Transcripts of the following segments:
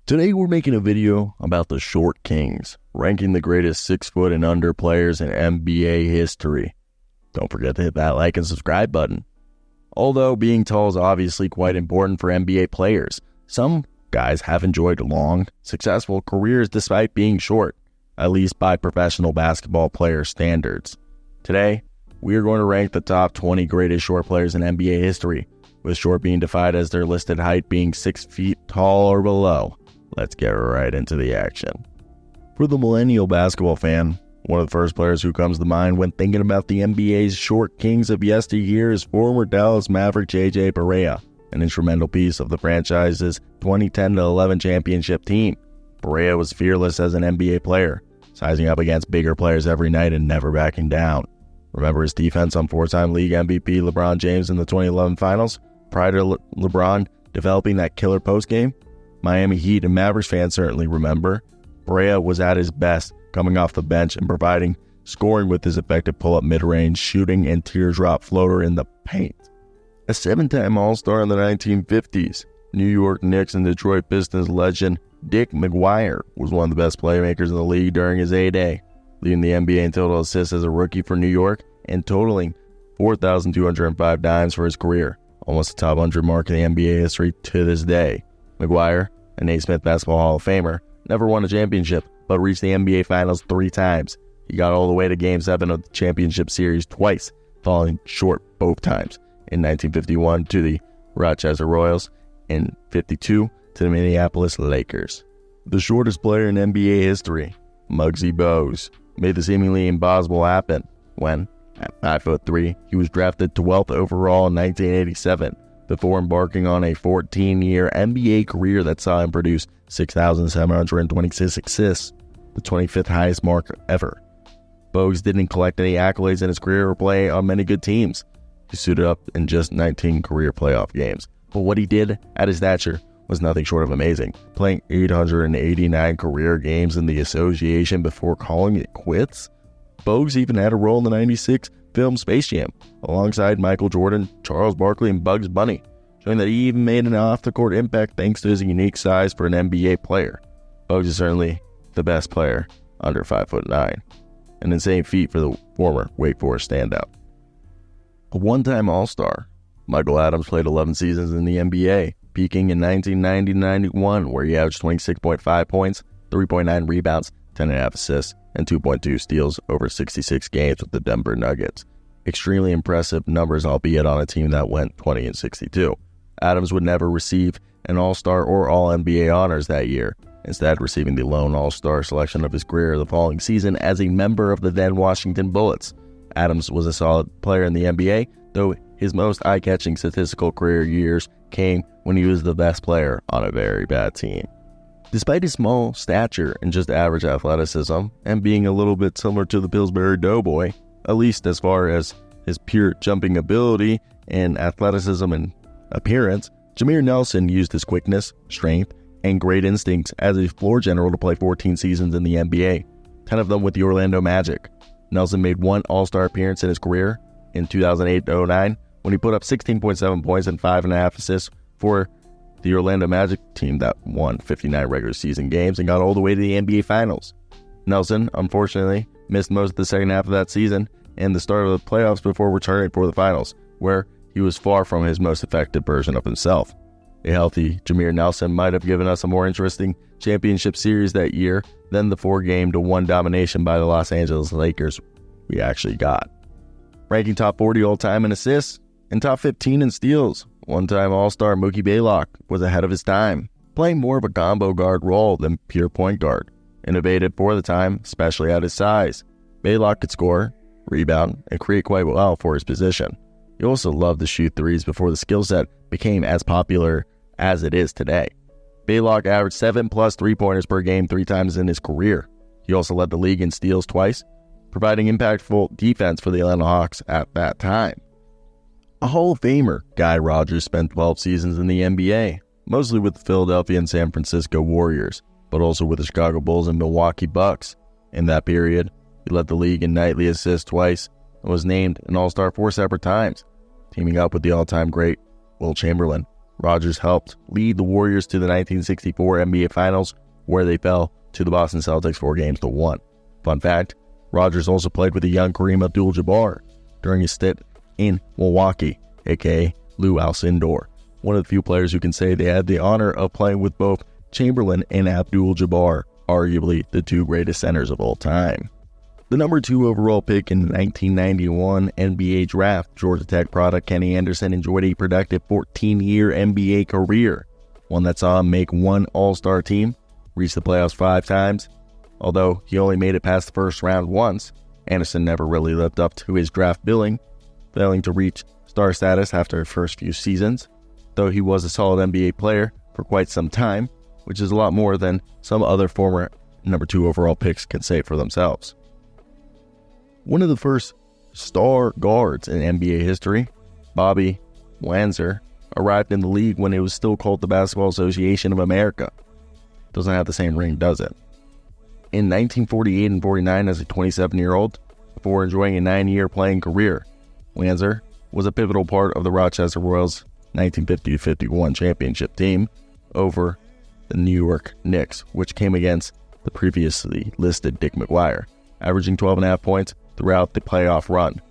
Today we're making a video about the Short Kings, ranking the greatest 6 foot and under players in NBA history. Don't forget to hit that like and subscribe button. Although being tall is obviously quite important for NBA players, some guys have enjoyed long, successful careers despite being short, at least by professional basketball player standards. Today, we are going to rank the top 20 greatest short players in NBA history, with short being defined as their listed height being 6 feet tall or below. Let's get right into the action. For the millennial basketball fan, one of the first players who comes to mind when thinking about the NBA's short kings of yesteryear is former Dallas Maverick J.J. Barea, an instrumental piece of the franchise's 2010-11 championship team. Barea was fearless as an NBA player, sizing up against bigger players every night and never backing down. Remember his defense on 4-time league MVP LeBron James in the 2011 finals? Prior to LeBron developing that killer post game? Miami Heat and Mavericks fans certainly remember. Barea was at his best, coming off the bench and providing scoring with his effective pull-up mid-range, shooting, and teardrop floater in the paint. A 7-time All-Star in the 1950s, New York Knicks and Detroit Pistons legend Dick McGuire was one of the best playmakers in the league during his heyday, leading the NBA in total assists as a rookie for New York and totaling 4,205 dimes for his career, almost the top 100 mark in the NBA history to this day. McGuire, a Naismith Basketball Hall of Famer, never won a championship, but reached the NBA Finals 3 times. He got all the way to Game 7 of the championship series twice, falling short both times, in 1951 to the Rochester Royals, and 52 to the Minneapolis Lakers. The shortest player in NBA history, Muggsy Bogues, made the seemingly impossible happen when, at 5'3", he was drafted 12th overall in 1987, before embarking on a 14-year NBA career that saw him produce 6,726 assists, the 25th highest mark ever. Bogues didn't collect any accolades in his career or play on many good teams. He suited up in just 19 career playoff games. But what he did at his stature was nothing short of amazing, playing 889 career games in the association before calling it quits. Bogues even had a role in the 96 film Space Jam, alongside Michael Jordan, Charles Barkley, and Bugs Bunny, showing that he even made an off-the-court impact thanks to his unique size for an NBA player. Bogues is certainly the best player under 5'9", an insane feat for the former Wake Forest standout. A one-time All-Star, Michael Adams played 11 seasons in the NBA, peaking in 1990-91, where he averaged 26.5 points, 3.9 rebounds, 10.5 assists, and 2.2 steals over 66 games with the Denver Nuggets. Extremely impressive numbers, albeit on a team that went 20-62. Adams would never receive an All-Star or All-NBA honors that year, instead receiving the lone All-Star selection of his career the following season as a member of the then Washington Bullets. Adams was a solid player in the NBA, though his most eye-catching statistical career years came when he was the best player on a very bad team. Despite his small stature and just average athleticism, and being a little bit similar to the Pillsbury Doughboy, at least as far as his pure jumping ability and athleticism and appearance, Jameer Nelson used his quickness, strength, and great instincts as a floor general to play 14 seasons in the NBA, 10 of them with the Orlando Magic. Nelson made 1 All-Star appearance in his career in 2008-09 when he put up 16.7 points and 5.5 assists for the Orlando Magic team that won 59 regular season games and got all the way to the NBA Finals. Nelson, unfortunately, missed most of the second half of that season and the start of the playoffs before returning for the Finals, where he was far from his most effective version of himself. A healthy Jameer Nelson might have given us a more interesting championship series that year than the 4-1 domination by the Los Angeles Lakers we actually got. Ranking top 40 all-time in assists and top 15 in steals, one-time All-Star Mookie Blaylock was ahead of his time, playing more of a combo guard role than pure point guard. Innovative for the time, especially at his size. Blaylock could score, rebound, and create quite well for his position. He also loved to shoot threes before the skill set became as popular as it is today. Blaylock averaged 7+ 3-pointers per game 3 times in his career. He also led the league in steals twice, providing impactful defense for the Atlanta Hawks at that time. A Hall of Famer, Guy Rodgers spent 12 seasons in the NBA, mostly with the Philadelphia and San Francisco Warriors, but also with the Chicago Bulls and Milwaukee Bucks. In that period, he led the league in nightly assists twice and was named an All-Star 4 separate times, teaming up with the all-time great Wilt Chamberlain Rodgers helped lead the Warriors to the 1964 NBA Finals, where they fell to the Boston Celtics 4-1. Fun fact, Rodgers also played with a young Kareem Abdul-Jabbar during his stint in Milwaukee, aka Lou Alcindor, one of the few players who can say they had the honor of playing with both Chamberlain and Abdul-Jabbar, arguably the two greatest centers of all time. The number 2 overall pick in the 1991 NBA Draft, Georgia Tech product Kenny Anderson enjoyed a productive 14-year NBA career, one that saw him make one All-Star team, reach the playoffs 5 times. Although he only made it past the first round once, Anderson never really lived up to his draft billing, failing to reach star status after his first few seasons, though he was a solid NBA player for quite some time, which is a lot more than some other former number 2 overall picks can say for themselves. One of the first star guards in NBA history, Bobby Wanzer, arrived in the league when it was still called the Basketball Association of America. Doesn't have the same ring, does it? In 1948 and 49 as a 27-year-old, before enjoying a 9-year playing career, Wanzer was a pivotal part of the Rochester Royals' 1950-51 championship team over the New York Knicks, which came against the previously listed Dick McGuire, averaging 12.5 points throughout the playoff run.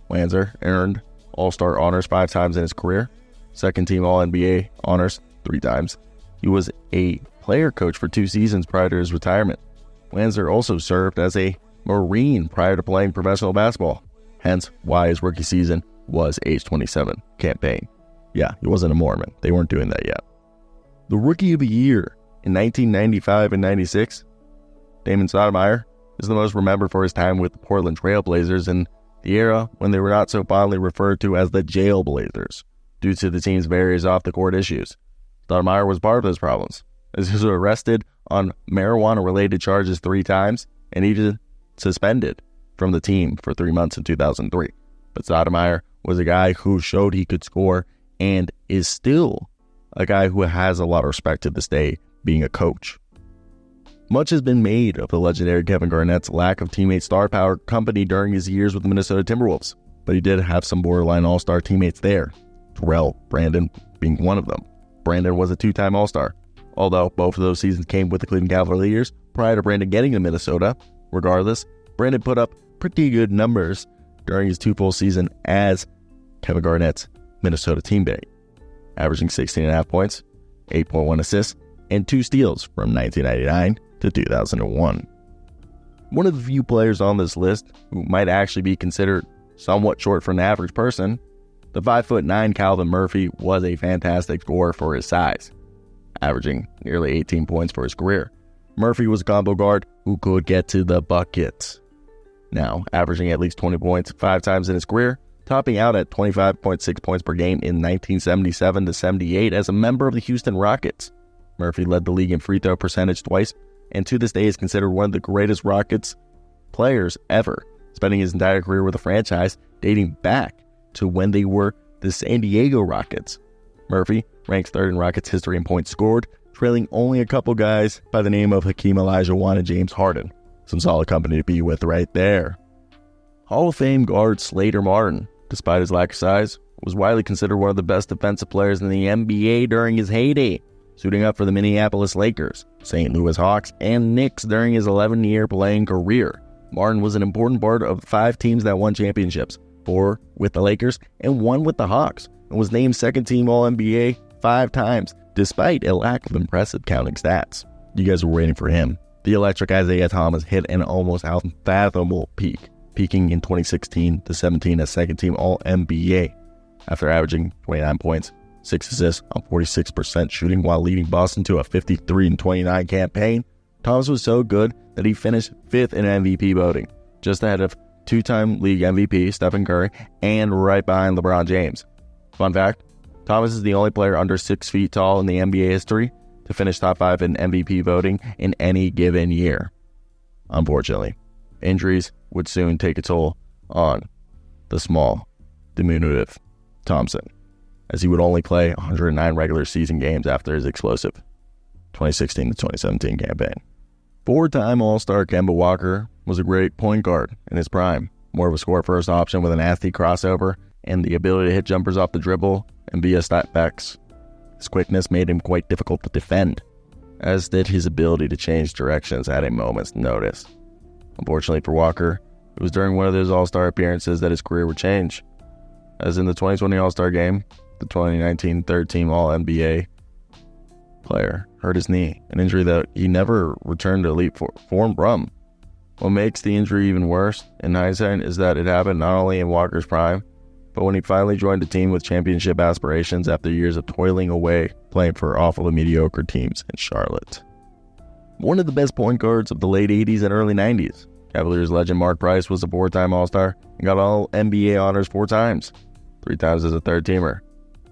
Wanzer earned All-Star honors 5 times in his career, second-team All-NBA honors 3 times. He was a player coach for 2 seasons prior to his retirement. Wanzer also served as a Marine prior to playing professional basketball, hence why his rookie season was age 27 campaign. Yeah, he wasn't a Mormon. They weren't doing that yet. The Rookie of the Year in 1995 and 96, Damon Stoudemire is the most remembered for his time with the Portland Trail Blazers in the era when they were not so fondly referred to as the Jail Blazers due to the team's various off-the-court issues. Stoudemire was part of those problems, as he was arrested on marijuana-related charges 3 times and even suspended from the team for 3 months in 2003. But Stoudemire was a guy who showed he could score and is still a guy who has a lot of respect to this day being a coach. Much has been made of the legendary Kevin Garnett's lack of teammate star power accompanied during his years with the Minnesota Timberwolves, but he did have some borderline all-star teammates there, Terrell Brandon being one of them. Brandon was a 2-time all-star, although both of those seasons came with the Cleveland Cavaliers prior to Brandon getting to Minnesota. Regardless, Brandon put up pretty good numbers during his 2 full seasons as Kevin Garnett's Minnesota teammate, averaging 16.5 points, 8.1 assists, and 2 steals from 1999 to 2001. One of the few players on this list who might actually be considered somewhat short for an average person, the 5'9" Calvin Murphy was a fantastic scorer for his size, averaging nearly 18 points for his career. Murphy was a combo guard who could get to the buckets, now averaging at least 20 points 5 times in his career, topping out at 25.6 points per game in 1977-78 as a member of the Houston Rockets. Murphy led the league in free throw percentage twice, and to this day is considered one of the greatest Rockets players ever, spending his entire career with the franchise dating back to when they were the San Diego Rockets. Murphy ranks 3rd in Rockets history in points scored, trailing only a couple guys by the name of Hakeem Olajuwon and James Harden. Some solid company to be with right there. Hall of Fame guard Slater Martin, despite his lack of size, was widely considered one of the best defensive players in the NBA during his heyday, suiting up for the Minneapolis Lakers, St. Louis Hawks, and Knicks during his 11-year playing career. Martin was an important part of 5 teams that won championships, 4 with the Lakers and 1 with the Hawks, and was named 2nd team All-NBA 5 times, despite a lack of impressive counting stats. You guys were waiting for him. The electric Isaiah Thomas hit an almost unfathomable peak, peaking in 2016-17 as 2nd team All-NBA, after averaging 29 points, 6 assists on 46% shooting while leading Boston to a 53-29 campaign. Thomas was so good that he finished 5th in MVP voting, just ahead of 2-time league MVP Stephen Curry and right behind LeBron James. Fun fact, Thomas is the only player under 6 feet tall in the NBA history to finish top 5 in MVP voting in any given year. Unfortunately, injuries would soon take a toll on the small, diminutive Thompson, as he would only play 109 regular season games after his explosive 2016-2017 campaign. 4-time All-Star Kemba Walker was a great point guard in his prime, more of a score-first option with a nasty crossover and the ability to hit jumpers off the dribble and via step backs. His quickness made him quite difficult to defend, as did his ability to change directions at a moment's notice. Unfortunately for Walker, it was during one of those All-Star appearances that his career would change. As in the 2020 All-Star game, the 2019 third-team All-NBA player hurt his knee, an injury that he never returned to elite form from. What makes the injury even worse, in hindsight, is that it happened not only in Walker's prime, but when he finally joined a team with championship aspirations after years of toiling away playing for awfully mediocre teams in Charlotte. One of the best point guards of the late 80s and early 90s, Cavaliers legend Mark Price was a 4-time All-Star and got all NBA honors 4 times, 3 times as a third-teamer,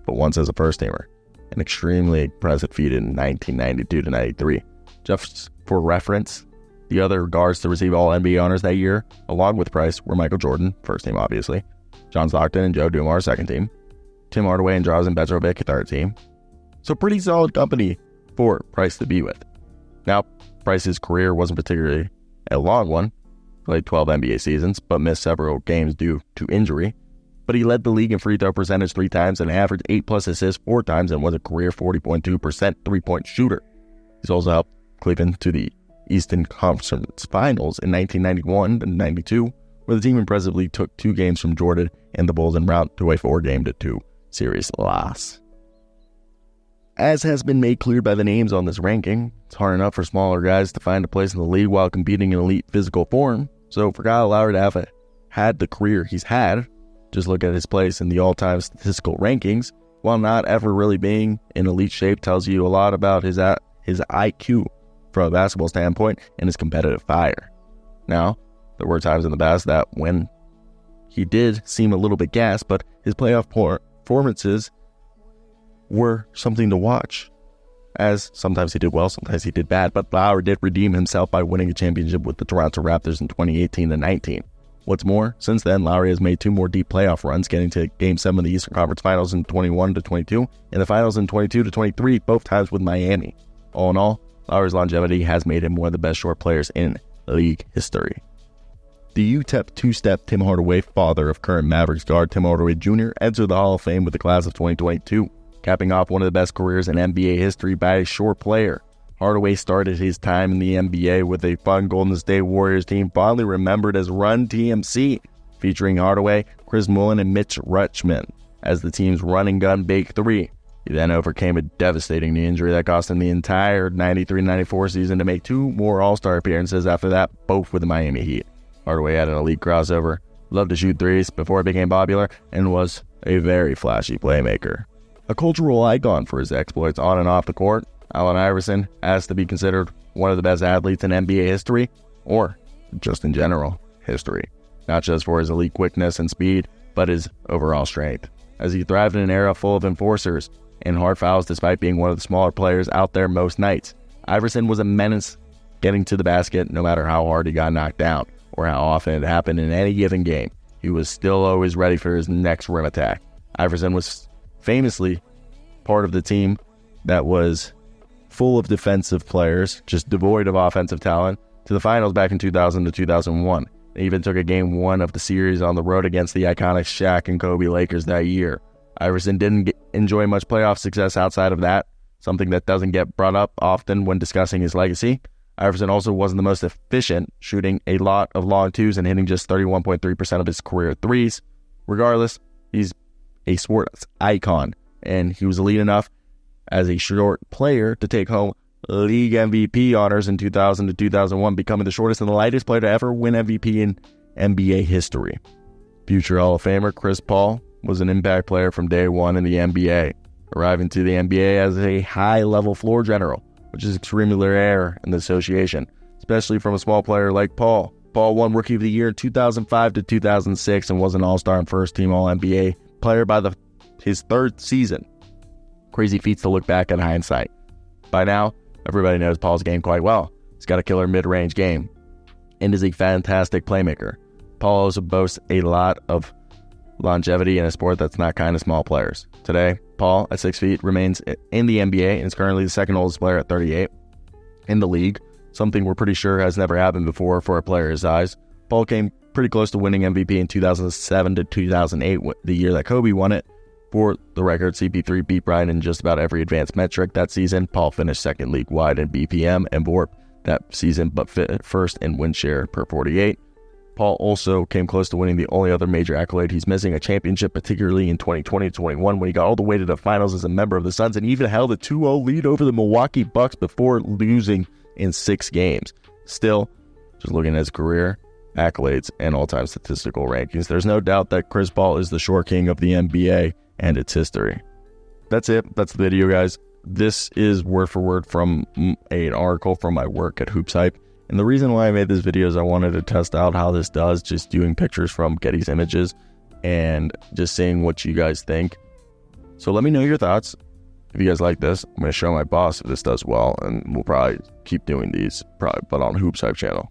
but once as a first-teamer. An extremely impressive feat in 1992-93. Just for reference, the other guards to receive all NBA honors that year, along with Price, were Michael Jordan, first team obviously, John Stockton and Joe Dumars, second team, Tim Hardaway and Drazen Petrovic, third team. So pretty solid company for Price to be with. Now, Price's career wasn't particularly a long one. Played 12 NBA seasons, but missed several games due to injury. But he led the league in free throw percentage 3 times and averaged 8+ assists 4 times and was a career 40.2% three-point shooter. He's also helped Cleveland to the Eastern Conference Finals in 1991 and 92, where the team impressively took 2 games from Jordan and the Bulls en route to a 4-2 series loss. As has been made clear by the names on this ranking, it's hard enough for smaller guys to find a place in the league while competing in elite physical form, so for Kyle Lowry to have had the career he's had, just look at his place in the all-time statistical rankings, while not ever really being in elite shape tells you a lot about his IQ from a basketball standpoint and his competitive fire. Now, there were times in the past that when he did seem a little bit gassed, but his playoff performances were something to watch, as sometimes he did well, sometimes he did bad, but Lowry did redeem himself by winning a championship with the Toronto Raptors in 2018-19. What's more, since then, Lowry has made 2 more deep playoff runs, getting to Game 7 of the Eastern Conference Finals in 21-22, and the Finals in 22-23, both times with Miami. All in all, Lowry's longevity has made him one of the best short players in league history. The UTEP two-step Tim Hardaway, father of current Mavericks guard Tim Hardaway Jr., entered the Hall of Fame with the class of 2022, capping off one of the best careers in NBA history by a short player. Hardaway started his time in the NBA with a fun Golden State Warriors team fondly remembered as Run TMC, featuring Hardaway, Chris Mullin, and Mitch Rutschman as the team's running gun big 3. He then overcame a devastating knee injury that cost him the entire 93-94 season to make 2 more All-Star appearances after that, both with the Miami Heat. Hardaway had an elite crossover, loved to shoot threes before it became popular, and was a very flashy playmaker. A cultural icon for his exploits on and off the court, Allen Iverson has to be considered one of the best athletes in NBA history, or just in general history, not just for his elite quickness and speed, but his overall strength, as he thrived in an era full of enforcers and hard fouls despite being one of the smaller players out there most nights. Iverson was a menace getting to the basket no matter how hard he got knocked down or how often it happened in any given game. He was still always ready for his next rim attack. Iverson was famously part of the team that was full of defensive players, just devoid of offensive talent, to the finals back in 2000-2001. They even took a Game 1 of the series on the road against the iconic Shaq and Kobe Lakers that year. Iverson didn't enjoy much playoff success outside of that, something that doesn't get brought up often when discussing his legacy. Iverson also wasn't the most efficient, shooting a lot of long twos and hitting just 31.3% of his career threes. Regardless, he's a sports icon, and he was elite enough as a short player to take home league MVP honors in 2000-2001, becoming the shortest and the lightest player to ever win MVP in NBA history. Future Hall of Famer Chris Paul was an impact player from day one in the NBA, arriving to the NBA as a high-level floor general, which is extremely rare in the association, especially from a small player like Paul. Paul won Rookie of the Year in 2005-2006 and was an All-Star and first-team All-NBA player by his 3rd season. Crazy feats to look back in hindsight. By now, everybody knows Paul's game quite well. He's got a killer mid-range game and is a fantastic playmaker. Paul also boasts a lot of longevity in a sport that's not kind of small players. Today, Paul, at 6 feet, remains in the NBA and is currently the 2nd oldest player at 38 in the league, something we're pretty sure has never happened before for a player his size. Paul came pretty close to winning MVP in 2007-2008, the year that Kobe won it, For the record, CP3 beat Brian in just about every advanced metric that season. Paul finished second league-wide in BPM and VORP that season, but first in win share per 48. Paul also came close to winning the only other major accolade he's missing, a championship, particularly in 2020-21 when he got all the way to the finals as a member of the Suns and even held a 2-0 lead over the Milwaukee Bucks before losing in 6 games. Still, just looking at his career, accolades, and all-time statistical rankings, there's no doubt that Chris Paul is the short king of the NBA and its history. That's it. That's the video, guys. This is word for word from an article from my work at Hoops Hype. And the reason why I made this video is I wanted to test out how this does, just doing pictures from Getty's Images and just seeing what you guys think. So let me know your thoughts. If you guys like this, I'm going to show my boss if this does well, and we'll probably keep doing these, but on Hoops Hype channel.